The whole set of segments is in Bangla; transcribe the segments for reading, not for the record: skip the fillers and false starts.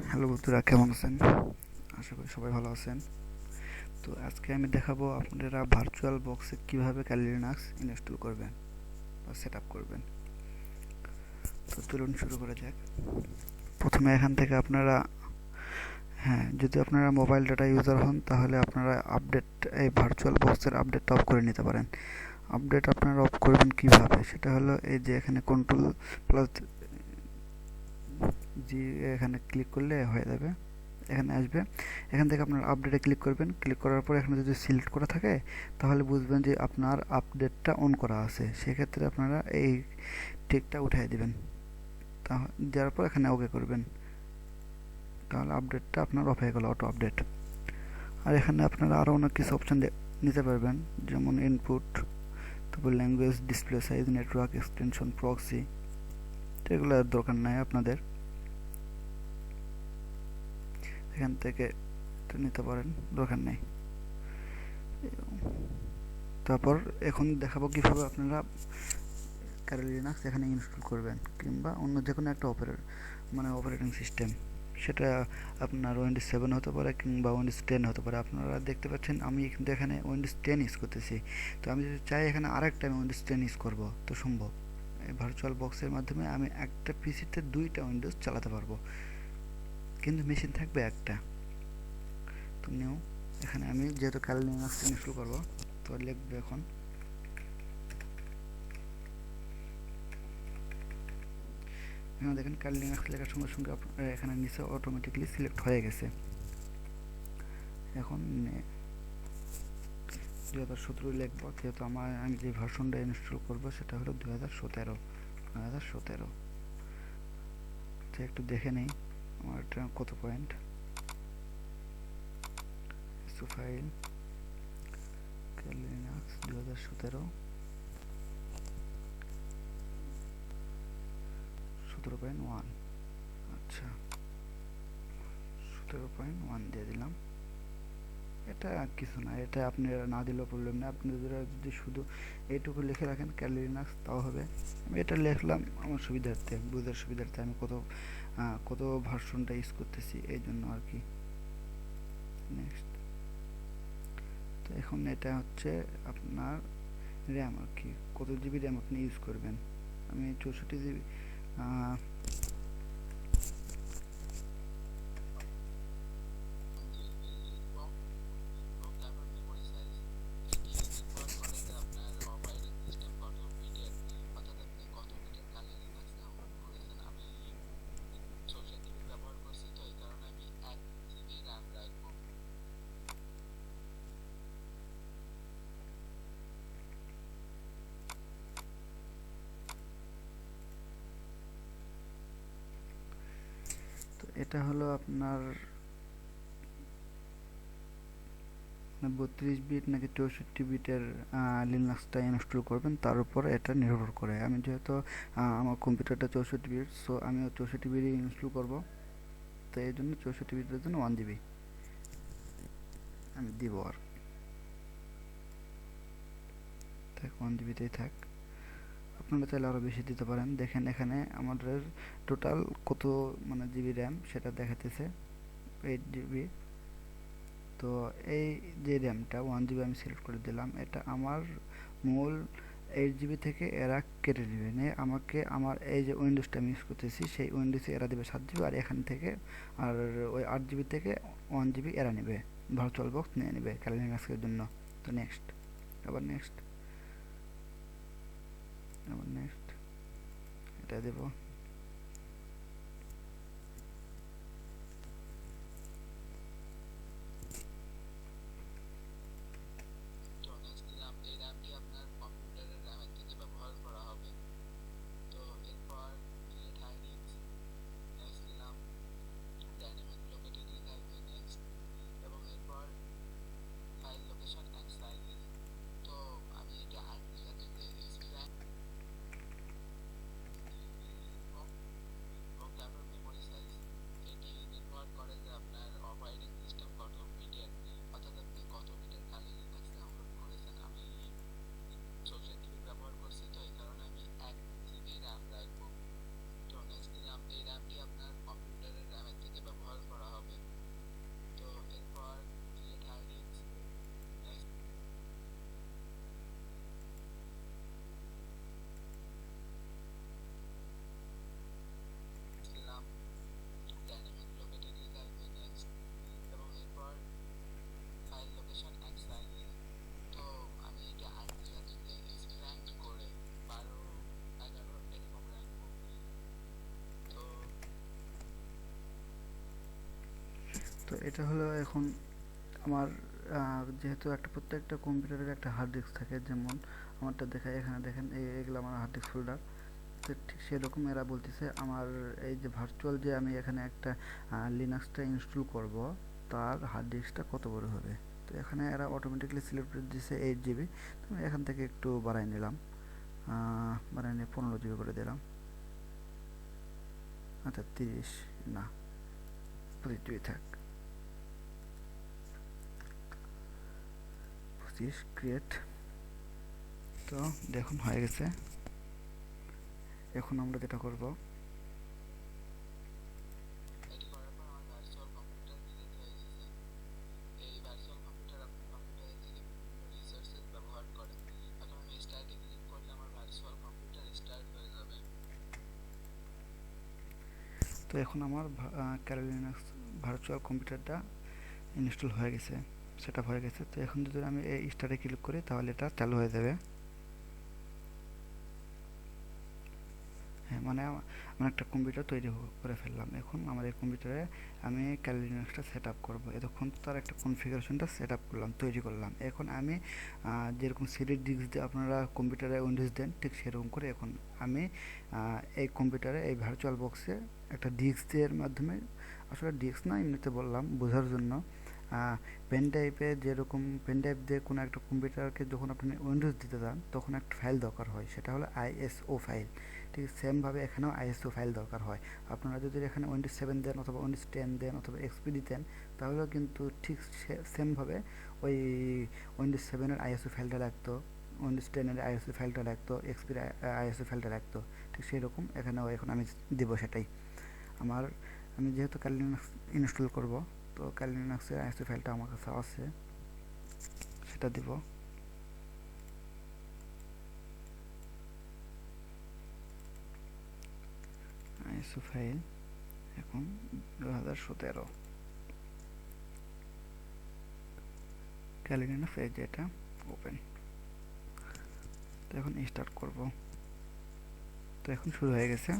হ্যালো বন্ধুরা, কেমন আছেন? আশা করি সবাই ভালো আছেন। তো আজকে আমি দেখাবো আপনারা ভার্চুয়াল বক্সে কিভাবে কালি লিনাক্স ইনস্টল করবেন বা সেট আপ করবেন। তো চলুন শুরু করা যাক। প্রথমে এখান থেকে আপনারা, যদি আপনারা মোবাইল ডাটা ইউজার হন তাহলে আপনারা আপডেট, এই ভার্চুয়াল বক্সের আপডেটটা অফ করে নিতে পারেন। আপডেট আপনারা অফ করবেন কিভাবে, সেটা হলো এই যে এখানে কন্ট্রোল প্লাস জি, এখানে ক্লিক করলে হয়ে যাবে। এখানে আসবে, এখান থেকে আপনার আপডেটে ক্লিক করবেন। ক্লিক করার পর এখানে যদি সিলেক্ট করা থাকে তাহলে বুঝবেন যে আপনার আপডেটটা অন করা আছে। সেক্ষেত্রে আপনারা এই টিকটা উঠিয়ে দিবেন, দেওয়ার পর এখানে ওকে করবেন। তাহলে আপডেটটা আপনার অফ হয়ে গেল, অটো আপডেট। আর এখানে আপনারা আরও অনেক কিছু অপশান নিতে পারবেন, যেমন ইনপুট, তারপর language, display size, network extension, proxy. তো এগুলোর দরকার নাই আপনাদের, এখান থেকে নিতে পারেন, দরকার নেই। তারপর এখন দেখাবো কিভাবে আপনারা কালি লিনাক্স এখানে ইনস্টল করবেন, কিংবা অন্য যে কোনো একটা অপারেটিং সিস্টেম। সেটা আপনার উইন্ডোজ 7 হতে পারে কিংবা উইন্ডোজ 10 হতে পারে। আপনারা দেখতে পাচ্ছেন আমি কিন্তু এখানে উইন্ডোজ 10 ইউজ করতেছি। তো আমি যদি চাই এখানে আরেকটা আমি উইন্ডোজ 10 ইউজ করবো, তো সম্ভব। এই ভার্চুয়াল বক্সের মাধ্যমে আমি একটা পিসিতে দুইটা উইন্ডোজ চালাতে পারবো, কিন্তু মেশিন থাকবে একটা। তো নিউ, এখানে আমি যেহেতু কালি লিনাক্স ইনস্টল করবো, তো লিখবে এখন এখানে দেখেন কালি লিনাক্স লেখার সঙ্গে সঙ্গে আপনার এখানে নিচে অটোমেটিকলি সিলেক্ট হয়ে গেছে। এখন 2017 লিখবো, যেহেতু আমি যে ভার্সনটা ইনস্টল করবো সেটা হলো 2017। তো একটু দেখে নেই আমার এটা কত পয়েন্ট। ফাইল কালি লিনাক্স 2017, 17.1। আচ্ছা, 17.1 দিয়ে দিলাম। এটা কিছু না, এটা আপনি না দিলেও প্রবলেম না। আপনি যদি শুধু এইটুকু লিখে রাখেন কালি লিনাক্স, তাও হবে। আমি এটা লিখলাম আমার সুবিধার্থে, বুঝার সুবিধার্থে, আমি কত ভার্সনটা ইউজ করতেছি এই জন্য আর কি। নেক্সট। তো এখন এটা হচ্ছে আপনার র্যাম আর কি, কত জিবি র্যাম আপনি ইউজ করবেন। আমি 64 জিবি। তো এটা হলো আপনার 32 বিট নাকি 64 বিটের লিনাক্সটা ইনস্টল করবেন, তার উপর এটা নির্ভর করে। আমি যেহেতু আমার কম্পিউটারটা 64 বিট, সো আমি 64 বিটই ইনস্টল করব। তো এই জন্য 64 বিটের জন্য 1 জিবি আমি দিব। আর থাক, 1 জিবিতেই থাক। আপনারা চাইলে আরও বেশি দিতে পারেন। দেখেন এখানে আমাদের টোটাল কত জিবি র্যাম সেটা দেখাতেছে, 8 জিবি। তো এই যে র্যামটা 1 জিবি আমি সিলেক্ট করে দিলাম, এটা আমার মূল 8 জিবি থেকে এরা কেটে নেবে, নিয়ে আমাকে আমার এই যে উইন্ডোজটা আমি ইউজ করতেছি সেই উইন্ডোজে এরা দেবে 7 জিবি, আর এখান থেকে আর ওই 8 জিবি থেকে 1 জিবি এরা নেবে, ভার্চুয়াল বক্স নিয়ে নেবে কালি লিনাক্সের জন্য। তো নেক্সট, আবার নেক্সট, আবার নেক্সট, এটা দেবো। এটা হলো এখন আমার যেহেতু একটা প্রত্যেকটা কম্পিউটারের একটা হার্ড ডিস্ক থাকে, যেমন আমারটা দেখায় এখানে দেখেন এগুলো আমার হার্ড ডিস্ক ফোল্ডার। তো ঠিক সেরকম এরা বলতেছে আমার এই যে ভার্চুয়াল যে আমি এখানে একটা লিনাক্সটা ইনস্টল করব, তার হার্ড ডিস্কটা কত বড় হবে। তো এখানে এরা অটোমেটিকলি সিলেক্ট করে দিচ্ছে 8 জিবি। তো আমি এখান থেকে একটু বাড়াই নিলাম, বাড়াই নিয়ে 15 জিবি করে দিলাম। আচ্ছা 30 না, 25 জিবি থাক, 25 ক্রিয়েট। তো দেখুন হয়ে গেছে। এখন আমরা যেটা করব, তো এখন আমার ক্যালি লিনাক্স ভার্চুয়াল কম্পিউটারটা ইনস্টল হয়ে গেছে, সেট আপ হয়ে গেছে। তো এখন যদি আমি এই স্টারে ক্লিক করি তাহলে এটা চালু হয়ে যাবে। হ্যাঁ, মানে আমার একটা কম্পিউটার তৈরি করে ফেললাম। এখন আমার এই কম্পিউটারে আমি ক্যালি লিনাক্সটা সেট আপ করবো। এতক্ষণ তার একটা কনফিগারেশনটা সেট আপ করলাম, তৈরি করলাম। এখন আমি যেরকম সিডি ডিস্ক দিয়ে আপনারা কম্পিউটারে উইন্ডোজ দেন, ঠিক সেরকম করে এখন আমি এই কম্পিউটারে এই ভার্চুয়াল বক্সে একটা ডিস্ক দিয়ে মাধ্যমে, আসলে ডিস্ক না এমনিতে বললাম বোঝার জন্য, পেন ড্রাইভে যেরকম পেন ড্রাইভ দিয়ে কোনো একটা কম্পিউটারকে যখন আপনি উইন্ডোজ দিতে যান তখন একটা ফাইল দরকার হয়, সেটা হলো আইএসও ফাইল। ঠিক সেমভাবে এখানেও আইএসও ফাইল দরকার হয়। আপনারা যদি এখানে উইন্ডোজ 7 দেন অথবা উইন্ডোজ 10 দেন অথবা এক্সপি দিতেন, তাহলেও কিন্তু ঠিক সেমভাবে ওই উইন্ডোজ 7-এর আইএসও ফাইলটা লাগতো, উইন্ডোজ 10-এর আইএসও ফাইলটা লাগতো, এক্সপির আইএসও ফাইলটা লাগতো। ঠিক সেই রকম এখানেও এখন আমি দিব সেটাই। আমার আমি যেহেতু কালি লিনাক্স ইনস্টল করব, তো কালি লিনাক্সের আইএসও ফাইলটা আমার কাছে আছে, সেটা দিব। আইএসও ফাইল এখন 2017 কালি লিনাক্স, এই যে এটা ওপেন। তো এখন স্টার্ট করব। তো এখন শুরু হয়ে গেছে।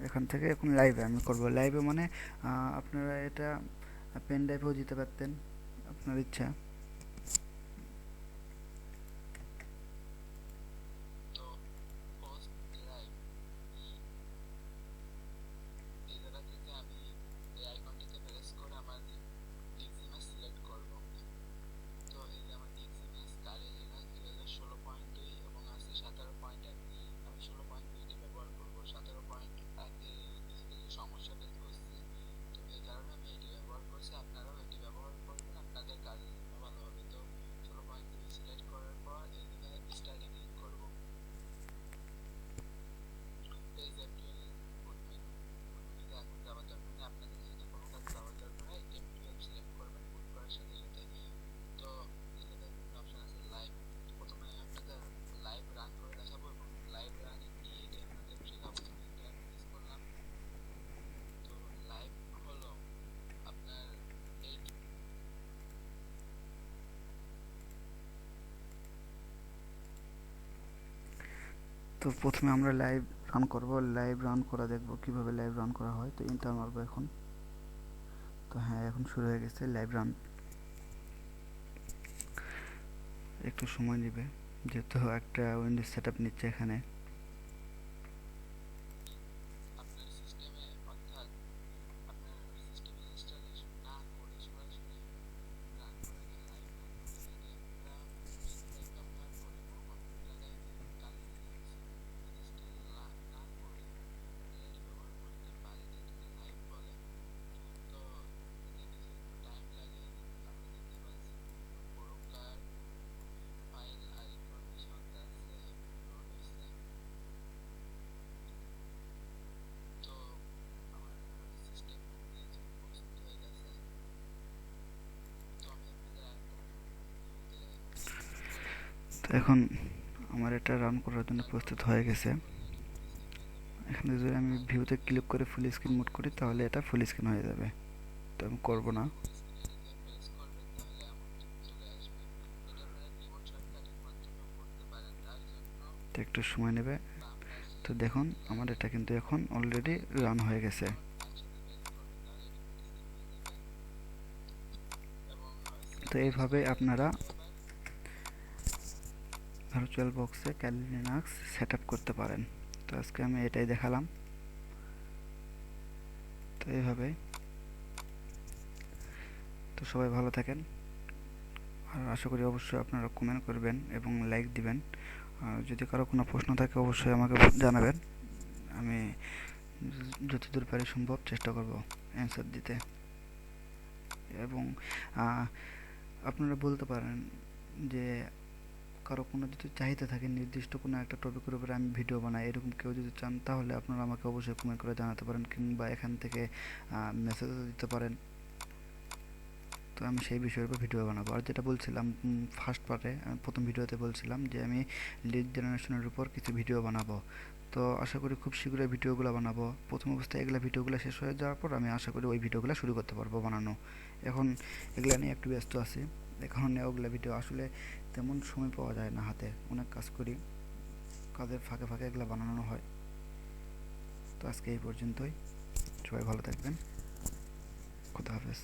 এখান থেকে এখন লাইভে আমি করব। লাইভে মানে আপনারা এটা পেন ড্রাইভেও দিতে পারতেন, আপনার ইচ্ছা। তো প্রথমে আমরা লাইভ রান করব, লাইভ রান করা দেখব কিভাবে লাইভ রান করা হয়। তো ইন্টার মারবো এখন। তো হ্যাঁ, এখন শুরু হয়ে গেছে লাইভ রান। একটু সময় নেবে যেহেতু একটা উইন্ডোজ সেট আপ নিচ্ছে এখানে। তো এখন আমার এটা রান করার জন্য প্রস্তুত হয়ে গেছে। এখানে যদি আমি ভিউতে ক্লিক করে ফুল স্ক্রিন মোড করি তাহলে এটা ফুল স্ক্রিন হয়ে যাবে। তো আমি করবো না, তো একটু সময় নেবে। তো দেখুন আমার এটা কিন্তু এখন অলরেডি রান হয়ে গেছে। এইভাবে আপনারা ভার্চুয়াল বক্সে ক্যালি লিনাক্স সেট আপ করতে পারেন। তো আজকে আমি এটাই দেখালাম। তো এইভাবে, তো সবাই ভালো থাকেন, আর আশা করি অবশ্যই আপনারা কমেন্ট করবেন এবং লাইক দিবেন। আর যদি কারো কোনো প্রশ্ন থাকে অবশ্যই আমাকে জানাবেন, আমি যতদূর পারি সম্ভব চেষ্টা করব অ্যান্সার দিতে। এবং আপনারা বলতে পারেন যে কারো কোনো যদি চাহিদা থাকে নির্দিষ্ট কোনো একটা টপিকের উপরে আমি ভিডিও বানাই, এরকম কেউ যদি চান তাহলে আপনারা আমাকে অবশ্যই কমেন্ট করে জানাতে পারেন, কিংবা এখান থেকে মেসেজও দিতে পারেন। তো আমি সেই বিষয়ের উপর ভিডিও বানাবো। আর যেটা বলছিলাম ফার্স্ট পার্টে, প্রথম ভিডিওতে বলছিলাম যে আমি লিড জেনারেশনের উপর কিছু ভিডিও বানাবো। তো আশা করি খুব শীঘ্রই ভিডিওগুলো বানাবো। প্রথম অবস্থায় এগুলো ভিডিওগুলো শেষ হয়ে যাওয়ার পর আমি আশা করি ওই ভিডিওগুলো শুরু করতে পারবো বানানো। এখন এগুলো নিয়ে একটু ব্যস্ত আছি, এ কারণে ওগুলো ভিডিও আসলে তেমন সময় পাওয়া যায় না, হাতে অনেক কাজ করি, কাজের ফাঁকে ফাঁকে এগুলো বানানো হয়। তো আজকে এই পর্যন্তই, সবাই ভালো থাকবেন, খুদা হাফেজ।